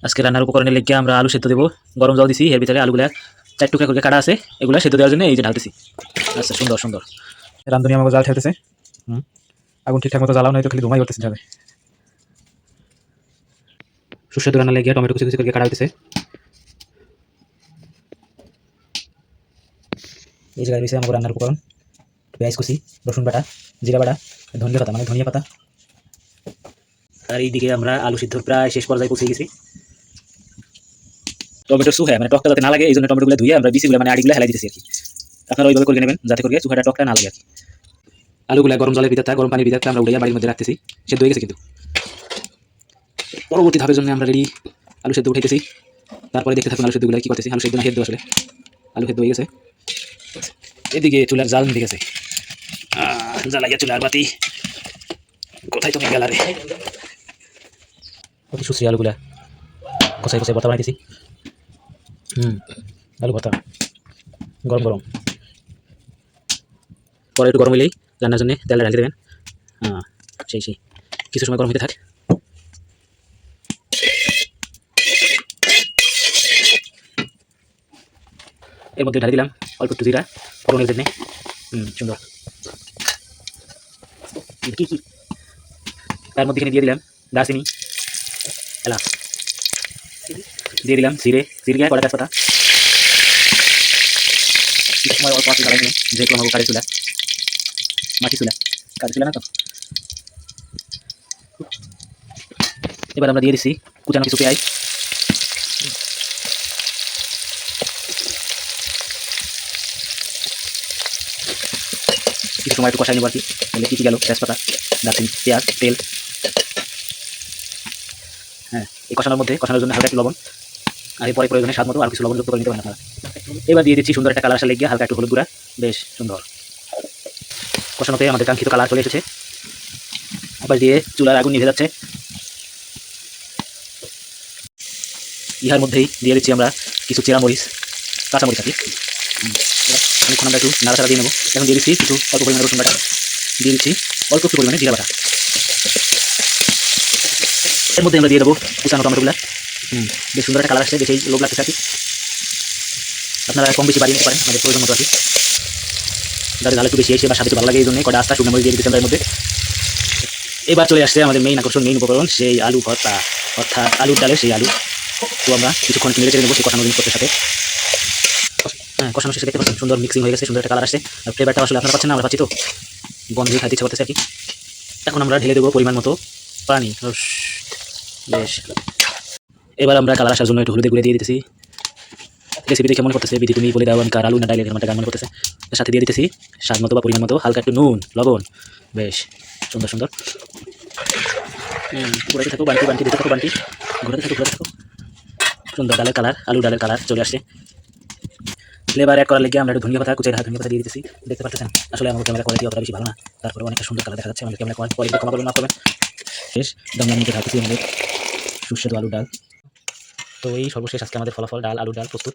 আজকে রান্নার উপকরণের লেগে আমরা আলু সেদ্ধ দেবো। গরম জল দিছি, এর ভিতরে আলুগুলা 4 টুকরা করে কাটা আছে, এগুলা সেদ্ধ দেওয়ার জন্য এই যে ঢালতেছি। আচ্ছা, সুন্দর সুন্দর রান্ধুনি আমাকে জাল ঠেলতেছে। আগুন ঠিকঠাক মতো জ্বালাও, নাই তো খালি ধুমাই করতেছে যাবে। সুস্বাদু রান্নার লেগে টমেটো কুচি কুচি করে কাটা হইতেছে। এই জায়গায় রয়েছে আমাকে রান্নার উপকরণ: পেঁয়াজ কুচি, রসুন বাটা, জিরা বাটা, ধনিয়া পাতা মানে ধনিয়া পাতা। আর এইদিকে আমরা আলু সিদ্ধর প্রায় শেষ পর্যায়ে পৌঁছে গেছি। টমেটোর সুহে মানে টকটা যাতে না লাগে এই জন্য টমেটোগুলো ধুয়ে আমরা বিচিগুলো মানে আড়িগুলো হেলাই দিতেছি আর কি। আপনারা ওইভাবে করে নেবেন যাতে করে চুহাটা টকটা না লাগে আর কি। আলুগুলা গরম জলের ভিতরে গরম পানির ভিতরে আমরা উড়িয়ে বাড়ির মধ্যে রাখতেছি, সেদ্ধ হয়ে গেছে কিন্তু। পরবর্তী ধাপের জন্য আমরা রেডি আলু সেদ্ধ উঠাইতেছি। তারপরে দেখতে থাকুন আলু সেদ্ধগুলো কি করতেছি। আলু সেদ্ধ না সেদ্ধ আসলে আলু সেদ্ধ হয়ে গেছে। এদিকে চুলার জাল নিভে গেছে। জ্বালাইয়া চুলার বাতি কোথায় তুমি গেলারে। অতি সুশ্রী আলুগুলা কষাই কষাই ভর্তা বানাইতেছি। আলু ভর্তা গরম গরম। পরে একটু গরম হইলেই রান্নার জন্য তেলটা ঢালি দেবেন। সেই সেই কিছু সময় গরম হতে থাক। এর মধ্যে ঢালি দিলাম অল্প একটু জিরা ফোড়নের জন্যে। সুন্দর। কি কি তার মধ্যে এখানে দিয়ে দিলাম দারচিনি, এলাচ, দিয়ে দিলাম জিরে জিরে কড়া তেজপাতা। কিছু সময় অল্প আছে জ্বালাই নিলাম, যেহেতু আমার কাঠের চুলা, মাটি চুলা, কাঠের চুলা না তো। এবার আমরা দিয়ে দিচ্ছি কুচানো কিছু পেঁয়াজ। কিছু সময় একটু কষাই নেব আর কি। তাহলে কী কী গেল: তেজপাতা, দারচিনি, পেঁয়াজ, তেল। এই কষানোর মধ্যে কষানোর জন্য হালকা একটু লবণ, আর এরপরে প্রয়োজনে স্বাদ মতো আর কিছু লবণ যুক্ত করে নিতে পারেন আপনারা। এবার দিয়ে দিচ্ছি সুন্দর একটা কালার আসার লেগে হালকা একটু হলুদ গুঁড়া। বেশ সুন্দর কষানোতে আমাদের কাঙ্ক্ষিত কালার চলে এসেছে। আবার দিয়ে চুলার আগুন নিভে যাচ্ছে। ইহার মধ্যেই দিয়ে দিচ্ছি আমরা কিছু চেরামরিচ, কাঁচামরিচ আর কি। অনেকক্ষণ আমরা একটু নাড়াচাড়া দিয়ে নেবো। এখন দিয়ে দিচ্ছি কিছু অল্প পরিমাণে রসুন বাটা, দিয়ে দিচ্ছি অল্প একটু পরিমাণে জিরা বাটা। এর মধ্যে আমরা দিয়ে দেবো কুচানো টমেটোগুলা। বেশ সুন্দর একটা কালার আসছে, বেশি লোভ লাগছে আর কি। আপনারা কম বেশি বাড়িয়ে নিতে পারেন আমাদের প্রয়োজন মতো আর কি। যাদের ঝাল একটু বেশি এসে বা স্বাদ একটু ভালো লাগে এই জন্য কটা আস্তা শুকনো মরিচ দিয়ে দিচ্ছি আমরা এর মধ্যে। এবার চলে আসছে আমাদের মেইন আকর্ষণ, মেইন উপকরণ, সেই আলু ভর্তা, অর্থাৎ আলুর ডালের সেই আলু। তো আমরা কিছুক্ষণ নেড়ে চেড়ে নেবো সেই কষানো জিনিসপত্রের সাথে। কষানো শেষে দেখতে পাচ্ছেন সুন্দর মিক্সিং হয়ে গেছে, সুন্দর একটা কালার আসছে। আর ফ্লেভারটা আসলে আপনারা পাচ্ছেন না, আমরা পাচ্ছি তো। গন্ধ খাইতে ইচ্ছা করতেছে আর কি। এখন আমরা ঢেলে দেবো পরিমাণ মতো পানি। বেশ, এবার আমরা কালার আসার জন্য একটু হলুদে গুঁড়ে দিয়ে দিতেছি। রেসিপিতে কেমন করতেছে বিধি তুমি বলে দাও, আমি কার আলু না ডাইলে এরকম একটা গান মনে করতেছে। এর সাথে দিয়ে দিতেছি স্বাদ মতো বা পরিমাণ মতো হালকা একটু নুন, লবণ। বেশ সুন্দর সুন্দর। ঘুরাতে থাকো বান্টি বান্টি দিতে থাকো বান্টি, ঘুরাতে থাকো ঘুরাতে থাকো। সুন্দর ডালের কালার, আলু ডালের কালার চলে আসছে। ফ্লেভার অ্যাড করার লেগে আমরা একটু ধনিয়া পাতা, কুচের ধনিয়া পাতা দিয়ে দিতেছি। দেখতে পাচ্ছেন আসলে আমার ক্যামেরা কোয়ালিটি অতটা বেশি ভালো না, তারপরে অনেকটা সুন্দর কালার দেখা যাচ্ছে। আমাদের ক্যামেরা কোয়ালিটি ক্ষমা করবেন, মাফ করবেন। শেষ দমলা নিতে থাকতেছি আমাদের সুস্বাদু আলু ডাল। তো এই সর্বশেষ আজকে আমাদের ফলাফল ডাল আলু ডাল প্রস্তুত।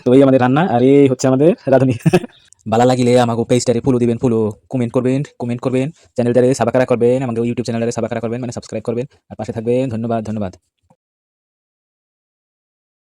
তো এই আমাদের রান্না, আর এই হচ্ছে আমাদের রাঁধুনি। ভালো লাগিলে আমাকে পেজটারে ফলো দিবেন, ফলো কমেন্ট করবেন, চ্যানেলটারে সাবস্ক্রাইব করবেন, আমাকে ইউটিউব চ্যানেলটারে সাবস্ক্রাইব করবেন মানে সাবস্ক্রাইব করবেন, আর পাশে থাকবেন। ধন্যবাদ ধন্যবাদ।